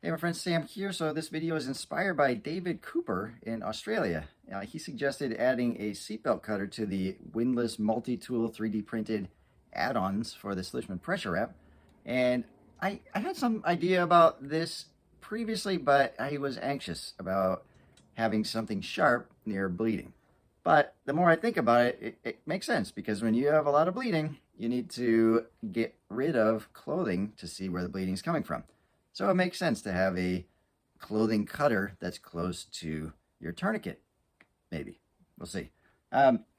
Hey, my friend Sam here. So this video is inspired by David Cooper in Australia. He suggested adding a seatbelt cutter to the Windlass Multitool 3D printed add-ons for the Slishman Pressure Wrap. And I had some idea about this previously, but I was anxious about having something sharp near bleeding. But the more I think about it, it makes sense, because when you have a lot of bleeding, you need to get rid of clothing to see where the bleeding is coming from. So it makes sense to have a clothing cutter that's close to your tourniquet, maybe. We'll see.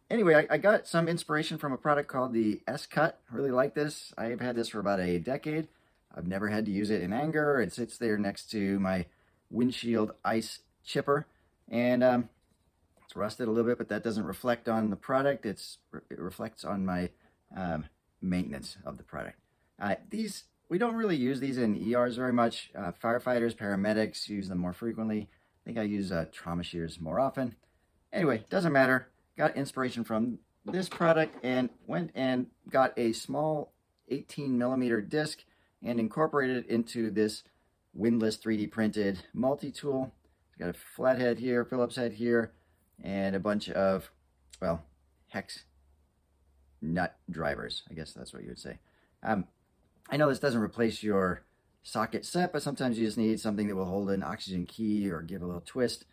Anyway, I got some inspiration from a product called the S-Cut. I really like this. I've had this for about a decade. I've never had to use it in anger. It sits there next to my windshield ice chipper. And it's rusted a little bit, but that doesn't reflect on the product. It reflects on my maintenance of the product. We don't really use these in ERs very much. Firefighters, paramedics use them more frequently. I think I use trauma shears more often. Anyway, doesn't matter. Got inspiration from this product and went and got a small 18mm disc and incorporated it into this Windlass 3D printed multi-tool. It's got a flat head here, Phillips head here, and a bunch of, well, hex nut drivers. I guess that's what you would say. I know this doesn't replace your socket set, but sometimes you just need something that will hold an oxygen key or give a little twist.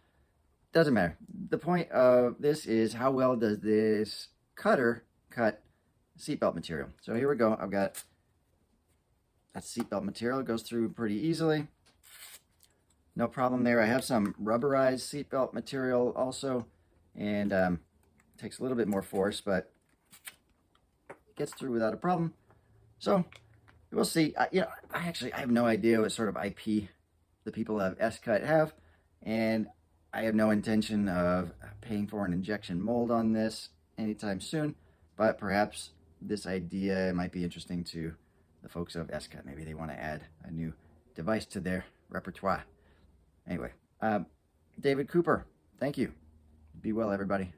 Doesn't matter. The point of this is, how well does this cutter cut seatbelt material? So here we go. I've got that seatbelt material. It goes through pretty easily. No problem there. I have some rubberized seatbelt material also, and takes a little bit more force, but it gets through without a problem. So we'll see. I have no idea what sort of IP the people of S-Cut have, and I have no intention of paying for an injection mold on this anytime soon, but perhaps this idea might be interesting to the folks of S-Cut. Maybe they want to add a new device to their repertoire. Anyway, David Cooper, thank you. Be well, everybody.